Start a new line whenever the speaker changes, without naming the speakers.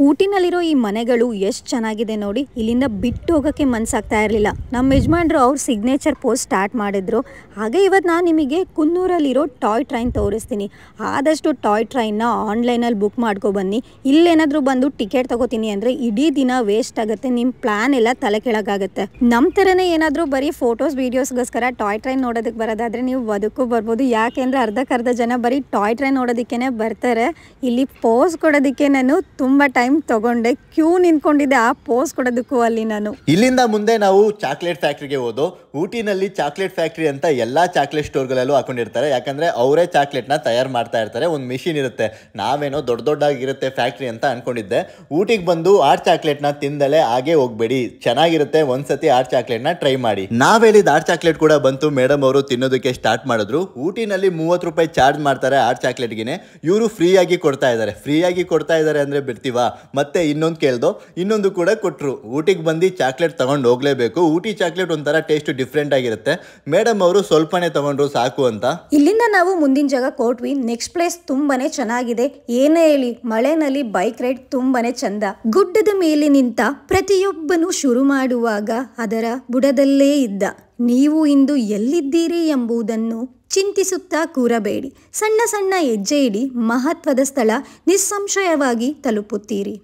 ಊಟಿನಲ್ಲಿರೋ ಈ ಮನೆಗಳು ಎಷ್ಟು ಚೆನ್ನಾಗಿದೆ ನೋಡಿ. ಇಲ್ಲಿಂದ ಬಿಟ್ಟು ಹೋಗೋಕ್ಕೆ ಮನಸ್ಸಾಗ್ತಾ ಇರಲಿಲ್ಲ. ನಮ್ಮ ಯಜಮಾನ್ರು ಅವ್ರ ಸಿಗ್ನೇಚರ್ ಪೋಸ್ಟ್ ಸ್ಟಾರ್ಟ್ ಮಾಡಿದ್ರು. ಹಾಗೆ ಇವತ್ತು ನಾನು ನಿಮಗೆ ಕುನ್ನೂರಲ್ಲಿರೋ ಟಾಯ್ ಟ್ರೈನ್ ತೋರಿಸ್ತೀನಿ. ಆದಷ್ಟು ಟಾಯ್ ಟ್ರೈನ್ನ ಆನ್ಲೈನಲ್ಲಿ ಬುಕ್ ಮಾಡ್ಕೊಬನ್ನಿ. ಇಲ್ಲೇನಾದರೂ ಬಂದು ಟಿಕೆಟ್ ತೊಗೋತೀನಿ ಅಂದರೆ ಇಡೀ ದಿನ ವೇಸ್ಟ್ ಆಗುತ್ತೆ, ನಿಮ್ಮ ಪ್ಲ್ಯಾನ್ ಎಲ್ಲ ತಲೆ ಕೆಳಗಾಗುತ್ತೆ. ನಮ್ಮ ಥರನೇ ಏನಾದರೂ ಬರೀ ಫೋಟೋಸ್ ವೀಡಿಯೋಸ್ಗೋಸ್ಕರ ಟಾಯ್ ಟ್ರೈನ್ ನೋಡೋದಕ್ಕೆ ಬರೋದಾದರೆ ನೀವು ಅದಕ್ಕೂ ಬರ್ಬೋದು. ಯಾಕೆಂದರೆ ಅರ್ಧಕ್ಕರ್ಧ ಜನ ಬರೀ ಟಾಯ್ ಟ್ರೈನ್ ನೋಡೋದಕ್ಕೇ ಬರ್ತಾರೆ. ಇಲ್ಲಿ ಪೋಸ್ ಕೊಡೋದಕ್ಕೆ ನಾನು ತುಂಬ ಟೈಮ್ ತಗೊಂಡೆ, ಕ್ಯೂ ನಿಂತ್ಕೊಂಡಿದ್ದೆ ಆ ಪೋಸ್ ಕೊಡೋದಕ್ಕೂ ಅಲ್ಲಿ ನಾನು.
ಇಲ್ಲಿಂದ ಮುಂದೆ ನಾವು ಚಾಕ್ಲೇಟ್ ಫ್ಯಾಕ್ಟ್ರಿಗೆ ಹೋದೋ. ಊಟಿನಲ್ಲಿ ಚಾಕ್ಲೇಟ್ ಫ್ಯಾಕ್ಟ್ರಿ ಅಂತ ಎಲ್ಲಾ ಚಾಕ್ಲೇಟ್ ಸ್ಟೋರ್ಗಳಲ್ಲೂ ಹಾಕೊಂಡಿರ್ತಾರೆ. ಯಾಕಂದ್ರೆ ಅವರೇ ಚಾಕ್ಲೇಟ್ನ ತಯಾರು ಮಾಡ್ತಾ ಇರ್ತಾರೆ. ಒಂದು ಮಿಷಿನ್ ಇರುತ್ತೆ. ನಾವೇನೋ ದೊಡ್ಡದಾಗಿರುತ್ತೆ ಫ್ಯಾಕ್ಟ್ರಿ ಅಂತ ಅನ್ಕೊಂಡಿದ್ದೆ. ಊಟಿಗೆ ಬಂದು ಆರ್ಟ್ ಚಾಕ್ಲೇಟ್ನ ತಿಂದಲೇ ಹಾಗೆ ಹೋಗ್ಬೇಡಿ, ಚೆನ್ನಾಗಿರುತ್ತೆ. ಒಂದ್ಸತಿ ಆರ್ಟ್ ಚಾಕ್ಲೇಟ್ನ ಟ್ರೈ ಮಾಡಿ. ನಾವ್ ಹೇಳಿದ ಆರ್ಟ್ ಚಾಕ್ಲೇಟ್ ಕೂಡ ಬಂತು. ಮೇಡಮ್ ಅವರು ತಿನ್ನೋದಕ್ಕೆ ಸ್ಟಾರ್ಟ್ ಮಾಡಿದ್ರು. ಊಟಿನಲ್ಲಿ 30 ರೂಪಾಯಿ ಚಾರ್ಜ್ ಮಾಡ್ತಾರೆ ಆರ್ಟ್ ಚಾಕ್ಲೇಟ್ಗೆ. ಇವರು ಫ್ರೀ ಆಗಿ ಕೊಡ್ತಾ ಇದ್ದಾರೆ ಅಂದ್ರೆ ಬಿಡ್ತೀವಾ? ಮತ್ತೆ ಇನ್ನೊಂದು ಕೇಳ್ದೋ, ಇನ್ನೊಂದು ಕೂಡ ಕೊಟ್ಟರು. ಊಟಿಗೆ ಬಂದು ಚಾಕ್ಲೇಟ್ ತಗೊಂಡು ಹೋಗ್ಲೇಬೇಕು. ಊಟಿ ಚಾಕ್ಲೇಟ್ ಒಂಥರ ಟೇಸ್ಟ್ ಡಿಫ್ರೆಂಟ್ ಆಗಿರುತ್ತೆ. ಮೇಡಮ್ ಅವರು ಸ್ವಲ್ಪನೇ ತಗೊಂಡ್ರು ಸಾಕು ಅಂತ.
ಇಲ್ಲಿಂದ ನಾವು ಮುಂದಿನ ಜಾಗ ಕೊಟ್ವಿ. ನೆಕ್ಸ್ಟ್ ಪ್ಲೇಸ್ ತುಂಬಾನೇ ಚೆನ್ನಾಗಿದೆ. ಏನೇ ಹೇಳಿ, ಮಳೆನಲ್ಲಿ ಬೈಕ್ ರೈಡ್ ತುಂಬಾನೇ ಚಂದ. ಗುಡ್ಡದ ಮೇಲೆ ನಿಂತ ಪ್ರತಿಯೊಬ್ಬನು ಶುರು ಮಾಡುವಾಗ ಅದರ ಬುಡದಲ್ಲೇ ಇದ್ದ. ನೀವು ಇಂದು ಎಲ್ಲಿದ್ದೀರಿ ಎಂಬುದನ್ನು ಚಿಂತಿಸುತ್ತಾ ಕೂರಬೇಡಿ. ಸಣ್ಣ ಸಣ್ಣ ಹೆಜ್ಜೆ ಇಡಿ, ಮಹತ್ವದ ಸ್ಥಳ ನಿಸ್ಸಂಶಯವಾಗಿ ತಲುಪುತ್ತೀರಿ.